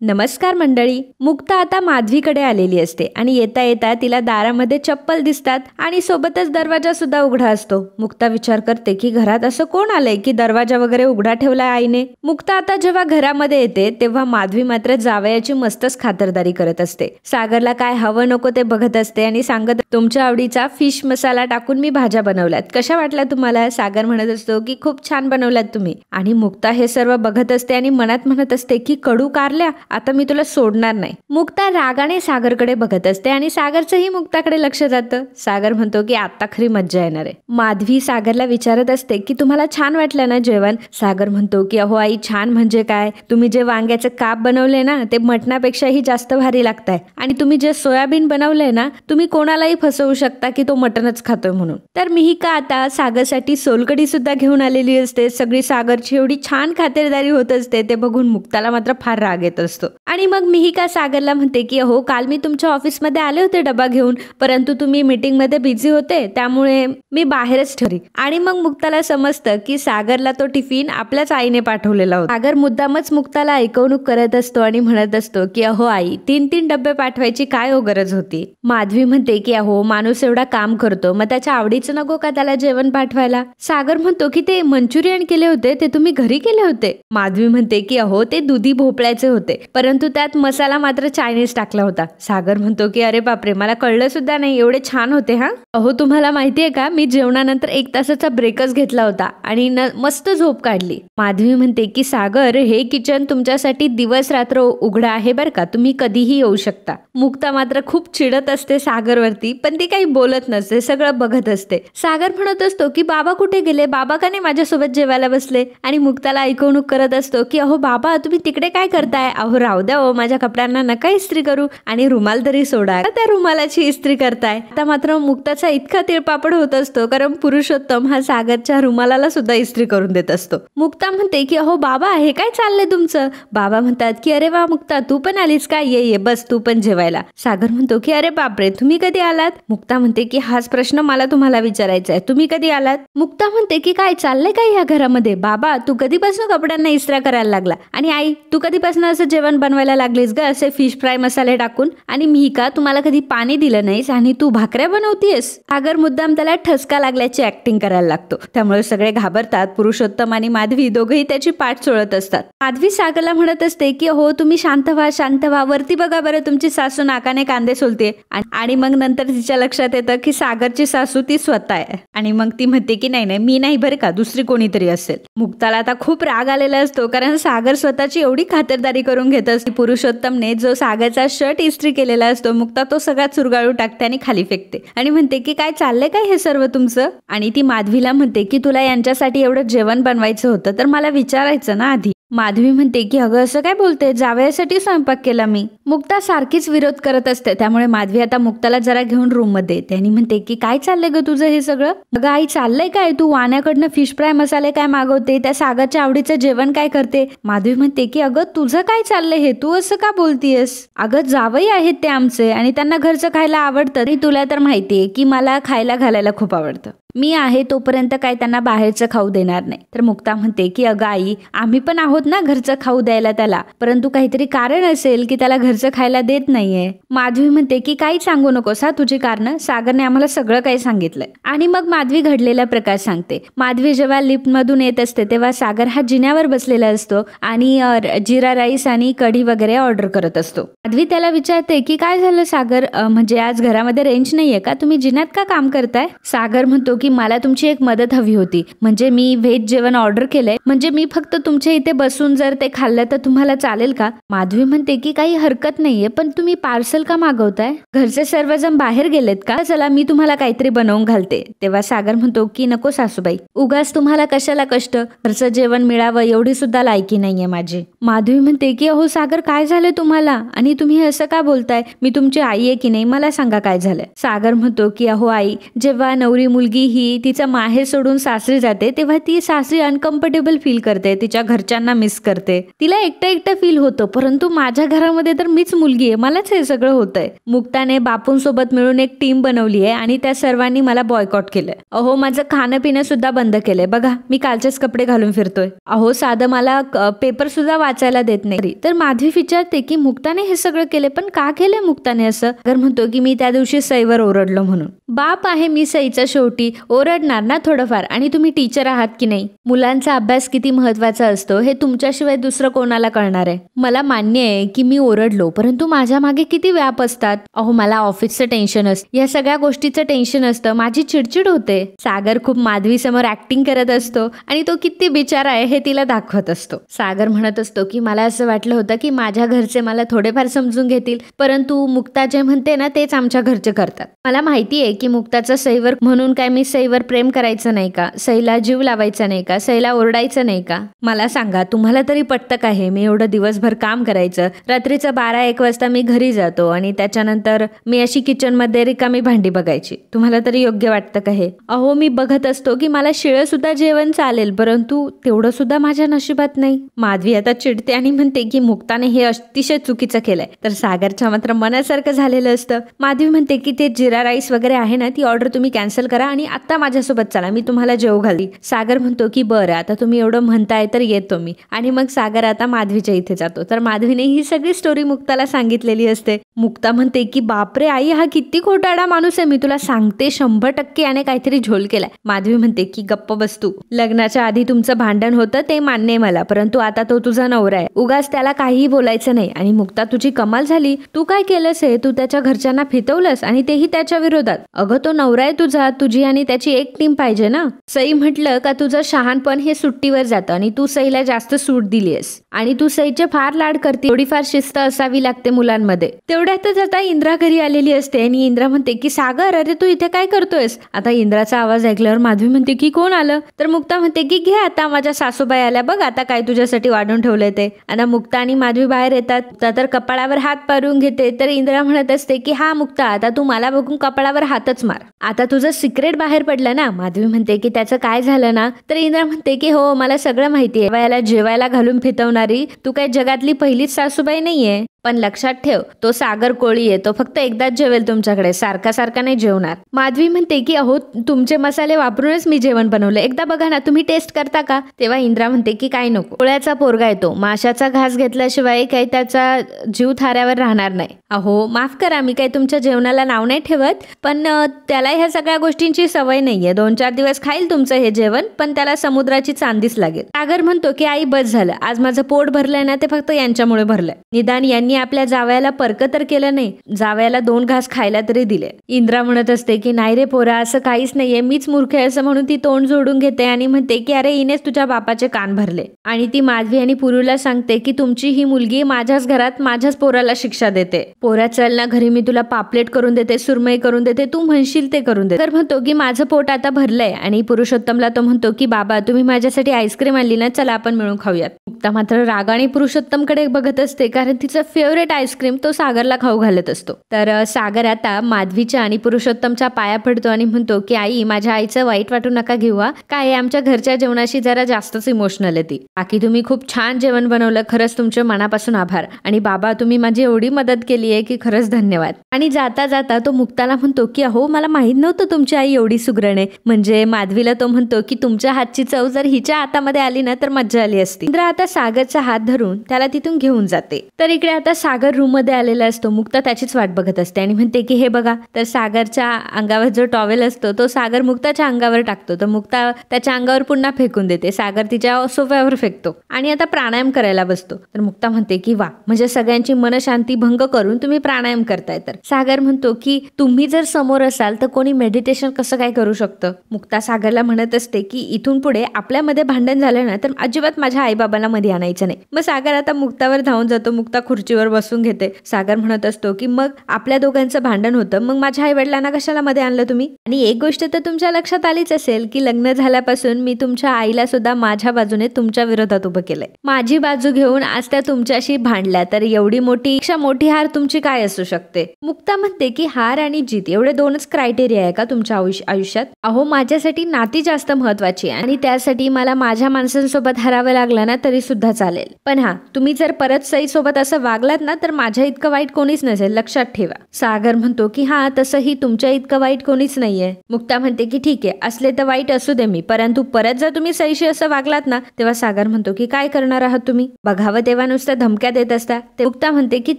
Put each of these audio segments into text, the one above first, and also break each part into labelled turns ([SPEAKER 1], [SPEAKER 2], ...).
[SPEAKER 1] नमस्कार मंडळी. मुक्ता आता माधवीकडे आलेली असते आणि येता येता तिला दारामध्ये चप्पल दिसतात आणि सोबतच दरवाजा सुद्धा उघडा असतो. मुक्ता विचार करते की घरात असं कोण आलंय की दरवाजा वगैरे उघडा ठेवलाय आईने. मुक्ता आता जेव्हा घरामध्ये येते तेव्हा माधवी मात्र जावयाची मस्तच खातरदारी करत असते. सागरला काय हवं नको ते बघत असते आणि सांगत, तुमच्या आवडीचा फिश मसाला टाकून मी भाज्या बनवल्यात, कशा वाटल्या तुम्हाला? सागर म्हणत असतो की खूप छान बनवल्यात तुम्ही. आणि मुक्ता हे सर्व बघत असते आणि मनात म्हणत असते की कडू कारल्या, आता मी तुला सोडणार नाही. मुक्ता रागाने सागरकडे बघत असते आणि सागरचंही मुक्ताकडे लक्ष जातं. सागर म्हणतो की आता खरी मज्जा येणार आहे. माधवी सागरला विचारत असते की तुम्हाला छान वाटलं ना जेवण? सागर म्हणतो की अहो आई, छान म्हणजे काय, तुम्ही जे वांग्याचं काप बनवले ना ते मटणापेक्षाही जास्त भारी लागतंय आणि तुम्ही जे सोयाबीन बनवलंय ना, तुम्ही कोणालाही फसवू शकता की तो मटणच खातोय म्हणून. तर मिहिका आता सागरसाठी सोलकढी सुद्धा घेऊन आलेली असते. सगळी सागरची एवढी छान खातिरदारी होत असते ते बघून मुक्ताला मात्र फार राग येत असतो. आणि मग मिहिका सागरला म्हणते की अहो, काल मी तुमच्या ऑफिसमध्ये आले होते डबा घेऊन, परंतु तुम्ही मीटिंग मध्ये बिझी होते त्यामुळे मी बाहेरच ठेवली. आणि मग मुक्ताला समजतं की सागरला तो टिफिन आपल्याच आईने पाठवलेला होता. सागर मुद्दामच मुक्ताला ऐकवणूक करत असतो आणि म्हणत असतो की अहो आई, 3-3 डबे पाठवायची काय हो गरज होती? माधवी म्हणते की अहो, माणूस एवढा काम करतो, मग त्याच्या आवडीचं नको का त्याला जेवण पाठवायला? सागर म्हणतो की ते मंचुरियन केले होते ते तुम्ही घरी केले होते. माधवी म्हणते की अहो, ते दुधी भोपळ्याचे होते, परंतु त्यात मसाला मात्र चायनीज टाकला होता. सागर म्हणतो की अरे बापरे, मला कळलं सुद्धा नाही, एवढे छान होते हा. अहो, तुम्हाला माहितीये का, मी जेवणानंतर 1 तासाचा ब्रेकच घेतला होता आणि मस्त झोप काढली. माधवी म्हणते की सागर, हे किचन तुमच्यासाठी दिवस रात्र उघडा आहे बरं का, तुम्ही कधीही येऊ शकता. मुक्ता मात्र खूप चिडत असते सागरवरती, पण ती काही बोलत नसते, सगळं बघत असते. सागर म्हणत असतो की बाबा कुठे गेले, बाबा का नाही माझ्यासोबत जेवायला बसले? आणि मुक्ताला ऐकवणूक करत असतो की अहो बाबा, तुम्ही तिकडे काय करताय? अहो राहू द्या हो, माझ्या कपड्यांना नका इस्त्री करू आणि रुमाल तरी सोडा, त्या रुमालाची इस्त्री करताय. आता मात्र मुक्ताचा इतका तिळपापड होत असतो कारण पुरुषोत्तम हा सागरच्या रुमालाला सुद्धा इस्त्री करून देत असतो. मुक्ता म्हणते की अहो बाबा, हे काय चाललंय तुमचं? बाबा म्हणतात की अरे वा मुक्ता, तू पण आलीस का, ये बस तू पण जेवायला. सागर म्हणतो की अरे बापरे, तुम्ही कधी आलात? मुक्ता म्हणते की हाच प्रश्न मला तुम्हाला विचारायचा आहे, तुम्ही कधी आलात? मुक्ता म्हणते की काय चाललंय काय या घरामध्ये? बाबा, तू कधीपासून कपड्यांना इस्त्रा करायला लागला? आणि आई, तू कधीपासून असं जेवण बनवायला लागलीस ग, असे फिश फ्राय मसाले टाकून? आणि मिहिका, तुम्हाला कधी पाणी दिलं नाहीस आणि तू भाकऱ्या बनवतीयस? सागर मुद्दाम त्याला ठसका लागल्याची ऍक्टिंग करायला लागतो, त्यामुळे सगळे घाबरतात. पुरुषोत्तम आणि माधवी दोघेही त्याची पाठ चोळत असतात. माधवी सागरला म्हणत असते की हो, तुम्ही शांत व्हा, वरती बघा बरं, तुमची सासू नाकाने कांदे सोलते. आणि मग नंतर तिच्या लक्षात येतं की सागरची सासू ती स्वतः आहे आणि मग ती म्हणते की नाही मी नाही बरं का, दुसरी कोणीतरी असेल. मुक्ताला आता खूप राग आलेला असतो कारण सागर स्वतःची एवढी खातरदारी करून घेत असते. पुरुषोत्तमने जो सागरचा शर्ट इस्त्री केलेला असतो, मुक्ता तो सगळा चुरगाळू टाकते आणि खाली फेकते आणि म्हणते की काय चाललंय काय हे सर्व तुमचं? आणि ती माधवीला म्हणते की तुला यांच्यासाठी एवढं जेवण बनवायचं होतं तर मला विचारायचं ना आधी. माधवी म्हणते की अगं असं काय बोलते, जावयासाठी स्वयंपाक केला मी. मुक्ता सारखीच विरोध करत असते, त्यामुळे माधवी आता मुक्ताला जरा घेऊन रूम मध्ये येते आणि म्हणते की काय चाललंय ग तुझं हे सगळं? अगं आई, चाललंय काय, तू वाण्याकडनं फिश फ्राय मसाले काय मागवते, त्या सागरच्या आवडीचं जेवण काय करते? माधवी म्हणते की अगं तुझं काय चाललंय हे, तू असं का बोलतीयस? अगं जावई आहेत ते आमचे आणि त्यांना घरचं खायला आवडतं, आणि तुला तर माहितीये की मला खायला घालायला खूप आवडतं, मी आहे तोपर्यंत काय त्यांना बाहेरचं खाऊ देणार नाही. तर मुक्ता म्हणते की अगं आई, आम्ही पण आहोत ना घरचं खाऊ द्यायला त्याला, परंतु काहीतरी कारण असेल की त्याला घरचं खायला देत नाहीये. माधवी म्हणते की काही सांगू नकोस हा तुझी कारण, सागरने आम्हाला सगळं काही सांगितलंय. आणि मग माधवी घडलेला प्रकार सांगते. माधवी जेव्हा लिफ्ट मधून येत असते तेव्हा सागर हा जिन्यावर बसलेला असतो आणि जिरा राईस आणि कढी वगैरे ऑर्डर करत असतो. माधवी त्याला विचारते की काय झालं सागर, म्हणजे आज घरामध्ये रेंज नाहीये का, तुम्ही जिन्यात का काम करताय? सागर म्हणतो की मला तुमची एक मदत हवी होती, म्हणजे मी व्हेज जेवण ऑर्डर केलंय, म्हणजे मी फक्त तुमच्या इथे बसून जर ते खाल्लं तर तुम्हाला चालेल का? माधवी म्हणते की काही हरकत नाहीये, पण तुम्ही पार्सल का मागवताय? घरचे सर्वजण बाहेर गेलेत का? चला मी तुम्हाला काहीतरी बनवून घालते. तेव्हा सागर म्हणतो की नको सासूबाई, उगाच तुम्हाला कशाला कष्ट, घरचं जेवण मिळावं एवढी सुद्धा लायकी नाहीये माझी. माधवी म्हणते की अहो सागर, काय झालं तुम्हाला आणि तुम्ही असं का बोलताय? मी तुमची आई आहे की नाही, मला सांगा काय झालंय. सागर म्हणतो की अहो आई, जेव्हा नवरी मुलगी ही तिचा माहेर सोडून सासरी जाते तेव्हा ती सासरी अनकम्फर्टेबल फील करते, तिच्या घरच्यांना मिस करते. तिला एकटं एकटं फील होतं, परंतु माझ्या घरामध्ये तर मीच मुलगी आहे, मलाच हे सगळं होतंय. मुक्ताने बापूंसोबत मिळून एक टीम बनवली आहे आणि त्या सर्वांनी मला बॉयकॉट केलंय. अहो माझं खाणं पिणं सुद्धा बंद केलंय. बघा मी कालचेच कपडे घालून फिरतोय. अहो साधं मला पेपर सुद्धा वाचायला देत नाही. तर माधवी विचारते की मुक्ताने हे सगळं केले, पण का केलंय मुक्ताने असं? सागर म्हणतो की मी त्या दिवशी सईवर ओरडलो म्हणून. बाप आहे मी सईचा, शेवटी ओरडणार ना थोडंफार. आणि तुम्ही टीचर आहात की नाही, मुलांचा अभ्यास किती महत्वाचा असतो हे तुमच्याशिवाय दुसरं कोणाला कळणार आहे. मला मान्य आहे की मी ओरडलो, परंतु माझ्या मागे किती व्याप असतात. अहो मला ऑफिसचं टेन्शन असतं, या सगळ्या गोष्टीचं टेन्शन असतं, माझी चिडचिड होते. सागर खूप माधवी समोर ऍक्टिंग करत असतो आणि तो किती बिचारा आहे हे तिला दाखवत असतो. सागर म्हणत असतो की मला असं वाटलं होतं की माझ्या घरचे मला थोडेफार समजून घेतील, परंतु मुक्ता जे म्हणते ना तेच आमच्या घरचे करतात. मला माहिती आहे की मुक्ताचं सईवर म्हणून काय मी सईवर प्रेम करायचं नाही का, सईला जीव लावायचा नाही का, सईला ओरडायचं नाही का? मला सांगा तुम्हाला तरी पटतं का हे? मी एवढं दिवसभर काम करायचं, रात्रीचं 12-1 वाजता मी घरी जातो आणि त्याच्यानंतर मी अशी किचनमध्ये रिकामी भांडी बघायची. तुम्हाला तरी योग्य वाटतं का हे? अहो मी बघत असतो की मला शिळं सुद्धा जेवण चालेल, परंतु तेवढं सुद्धा माझ्या नशिबात नाही. माधवी आता चिडते आणि म्हणते की मुक्ताने हे अतिशय चुकीचं केलंय. तर सागरच्या मात्र मनासारखं झालेलं असतं. माधवी म्हणते की ते जिरा राईस वगैरे आहे ना, ती ऑर्डर तुम्ही कॅन्सल करा आणि आता माझ्यासोबत चला, मी तुम्हाला जेव घाली. सागर म्हणतो की बरं आता तुम्ही एवढं म्हणताय तर येतो मी. आणि मग सागर आता माधवीच्या इथे जातो. तर माधवीने ही सगळी स्टोरी मुक्ताला सांगितलेली असते. मुक्ता म्हणते की बापरे आई, हा किती खोटाडा माणूस आहे, मी तुला सांगते 100% याने काहीतरी झोल केलाय. माधवी म्हणते की गप्प बस तू, लग्नाच्या आधी तुमचं भांडण होतं ते मान्य आहे मला, परंतु आता तो तुझा नवरा आहे, उगाच त्याला काहीही बोलायचं नाही. आणि मुक्ता तुझी कमाल झाली, तू काय केलंस हे? तू त्याच्या घरच्यांना फितवलंस आणि तेही त्याच्या विरोधात. अगं तो नवरा आहे तुझा, तुझी आणि त्याची एक टीम पाहिजे ना. सई म्हटलं का तुझं शहाणपण हे सुट्टीवर जातं आणि तू सईला जास्त सूट दिलीस आणि तू सईचे फार लाड करते. थोडीफार शिस्त असावी लागते मुलांमध्ये. तेवढ्यातच आता इंद्रा घरी आलेली असते आणि इंद्रा म्हणते की सागर अरे तू इथे काय करतोयस? आता इंद्राचा आवाज ऐकल्यावर माधवी म्हणते की कोण आलं? तर मुक्ता म्हणते की घे आता माझ्या सासूबाई आल्या बघ, आता काय तुझ्यासाठी वाढून ठेवलंय ते. आता मुक्ता आणि माधवी बाहेर येतात. मुक्ता तर कपाळावर हात पाडून घेते. तर इंद्रा म्हणत असते की हा मुक्ता, आता तू मला बघून कपाळावर हातच मार, आता तुझं सिक्रेट बाहेर पडलं ना. माधवी म्हणते की त्याचं काय झालं ना? तर इंद्रा म्हणते की हो मला सगळं माहितीये, वयाला जेवायला घालून फितवणारी तू काय जगातली पहिलीच सासूबाई नाहीये, पण लक्षात ठेव तो सागर कोळी आहे, तो फक्त एकदाच जेवेल तुमच्याकडे, सारखा सारखा नाही जेवणार. माधवी म्हणते की अहो तुमचे मसाले वापरूनच मी जेवण बनवलं, एकदा बघा ना, तुम्ही टेस्ट करता का? तेव्हा इंद्रा म्हणते की काय नको, कोळ्याचा पोरगा येतो, माशाचा घास घेतल्याशिवाय काही त्याचा जीव थाऱ्यावर राहणार नाही. अहो माफ करा, मी काही तुमच्या जेवणाला नाव नाही ठेवत, पण त्याला ह्या सगळ्या गोष्टींची सवय नाहीये. 2-4 दिवस खाईल तुमचं हे जेवण, पण त्याला समुद्राची चांदीच लागेल. सागर म्हणतो की आई बस झालं, आज माझं पोट भरलंय ना ते फक्त यांच्यामुळे भरलंय. निदान यांनी आपल्या जावयाला परक तर केलं नाही, जावयाला 2 घास खायला तरी दिले. इंद्रा म्हणत असते की नाही रे पोरा, असं काहीच नाहीये, मीच मूर्ख आहे असं म्हणून ती तोंड जोडून घेते आणि म्हणते की अरे हिनेच तुझ्या बापाचे कान भरले. आणि ती माधवी आणि पुरूला सांगते की तुमची ही मुलगी माझ्याच घरात माझ्याच पोराला शिक्षा देते. पोरा चल ना घरी, मी तुला पापलेट करून देते, सुरमई करून देते, तू म्हणशील ते करून दे. तर म्हणतो की माझं पोट आता भरलंय. आणि पुरुषोत्तमला तो म्हणतो की बाबा तुम्ही माझ्यासाठी आईस्क्रीम आणली ना, चला आपण मिळून खाऊयात. मुक्ता मात्र रागाने पुरुषोत्तमकडे बघत असते, कारण तिचं फेवरेट आईस्क्रीम तो सागरला खाऊ घालत असतो. तर सागर आता माधवीच्या आणि पुरुषोत्तमच्या पाया पडतो आणि म्हणतो की आई माझ्या आईचं वाईट वाटू नका घेऊ, काय आमच्या घरच्या जेवणाशी जरा जास्तच इमोशनल आहे ती. बाकी तुम्ही खूप छान जेवण बनवलं, खरंच तुमच्या मनापासून आभार. आणि बाबा तुम्ही माझी एवढी मदत केली आहे की खरंच धन्यवाद. आणि जाता जाता तो मुक्ताला म्हणतो की अहो मला माहित नव्हतं तुमची आई एवढी सुगरण आहे. म्हणजे माधवीला तो म्हणतो की तुमच्या हातची चव जर हिच्या हातामध्ये आली ना तर मज्जा आली असती. इंद्रा आता सागरचा हात धरून त्याला तिथून घेऊन जाते. तर इकडे आता सागर रूम मध्ये आलेला असतो. मुक्ता त्याचीच वाट बघत असते आणि म्हणते की हे बघा. तर सागरच्या अंगावर जो टॉवेल असतो तो सागर मुक्ताच्या अंगावर टाकतो. तर मुक्ता त्याच्या अंगावर पुन्हा फेकून देते. सागर तिच्या सोफ्यावर फेकतो आणि आता प्राणायाम करायला बसतो. तर मुक्ता म्हणते की वा, म्हणजे सगळ्यांची मनशांती भंग करून तुम्ही प्राणायाम करताय. तर सागर म्हणतो की तुम्ही जर समोर असाल तर कोणी मेडिटेशन कसं काय करू शकतं. मुक्ता सागरला म्हणत असते की इथून पुढे आपल्यामध्ये भांडण झालं ना तर अजिबात माझ्या आईबाबांना मध्ये आणायचं नाही. मग सागर आता मुक्तावर धावून जातो. मुक्ता खुर्चीवर खुर्चीवर बसून घेते. सागर म्हणत असतो की मग आपल्या दोघांचं भांडण होतं, मग माझ्या आई वडिलांना कशाला मध्ये आणलं तुम्ही? आणि एक गोष्ट तर तुमच्या लक्षात आलीच असेल की लग्न झाल्यापासून मी तुमच्या आईला सुद्धा माझ्या बाजूने तुमच्या विरोधात उभं केलंय. माझी बाजू घेऊन आज त्या तुमच्याशी भांडल्या, तर एवढी मोठी हार तुमची काय असू शकते? मुक्ता म्हणते की हार आणि जीत एवढे दोनच क्रायटेरिया आहे का तुमच्या आयुष्यात? अहो, माझ्यासाठी नाती जास्त महत्वाची आहे आणि त्यासाठी मला माझ्या माणसांसोबत हरावं लागलं ना तरी सुद्धा चालेल. पण हा, तुम्ही जर परत सई सोबत असं वागलात ना तर माझ्या इतकं वाईट कोणीच नसेल, लक्षात ठेवा. सागर म्हणतो की हा, तसंही तुमच्या इतकं वाईट कोणीच नाहीये. मुक्ता म्हणते की ठीक आहे, असले तर वाईट असू दे मी, परंतु परत जर तुम्ही सईशी असं वागलात ना, तेव्हा सागर म्हणतो की काय करणार आहात तुम्ही? बघावं तेव्हा नुसत्या धमक्या देत असता. ते मुक्ता म्हणते की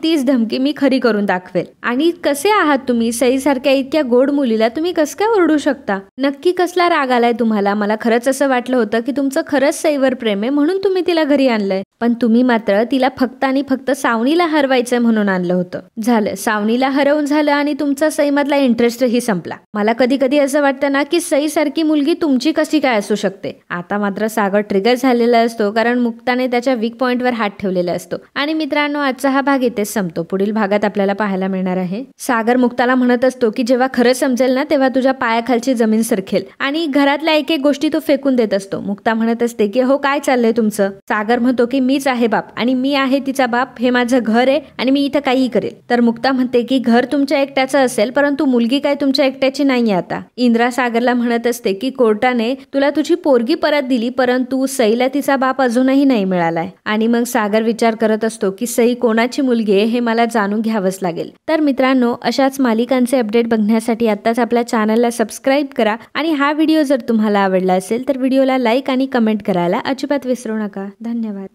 [SPEAKER 1] तीच धमकी मी खरी करून दाखवेल. आणि कसे आहात तुम्ही? सई सारख्या इतक्या गोड मुलीला तुम्ही कसं काय ओरडू शकता? नक्की कसला राग आलाय तुम्हाला? मला खरंच असं वाटलं होतं की तुमचं खरंच सईवर प्रेम आहे म्हणून तुम्ही तिला घरी आणलंय, पण तुम्ही मात्र तिला फक्त आणि फक्त सावनीला हरवायचंय म्हणून आणलं होतं. झालं, सावनीला हरवून झालं आणि तुमचा सईमधला इंटरेस्टही संपला. मला कधी कधी असं वाटतं ना की सई सारखी मुलगी तुमची कशी काय असू शकते. आता मात्र सागर ट्रिगर झालेला असतो, कारण मुक्ताने त्याच्या वीक पॉइंटवर हात ठेवलेला असतो. आणि मित्रांनो, आजचा हा भाग इथेच संपतो. पुढील भागात आपल्याला पाहायला मिळणार आहे सागर मुक्ताला म्हणत असतो की जेव्हा खरं समजेल ना तेव्हा तुझ्या पायाखालची जमीन सरखेल, आणि घरातल्या एक एक गोष्टी तो फेकून देत असतो. मुक्ता म्हणत असते की हो, काय चाललंय तुमचं? सागर म्हणतो की मीच आहे बाप आणि मी आहे तिचा बाप, हे माझं घर आहे आणि मी इथं काही करेल. तर मुक्ता म्हणते की घर तुमच्या एकट्याचं असेल, परंतु मुलगी काय तुमच्या एकट्याची नाहीये. आता इंद्रा सागरला म्हणत असते की कोर्टाने तुला तुझी पोरगी परत दिली, परंतु सईला तिचा बाप अजूनही नाही मिळालाय. आणि मग सागर विचार करत असतो की सई कोणाची मुलगी आहे हे मला जाणून घ्यावंच लागेल. तर मित्रांनो, अशाच मालिकांचे अपडेट बघण्यासाठी आत्ताच आपल्या चॅनलला सबस्क्राईब करा आणि हा व्हिडिओ जर तुम्हाला आवडला असेल तर व्हिडिओला लाईक आणि कमेंट करायला अजिबात विसरू नका. धन्यवाद.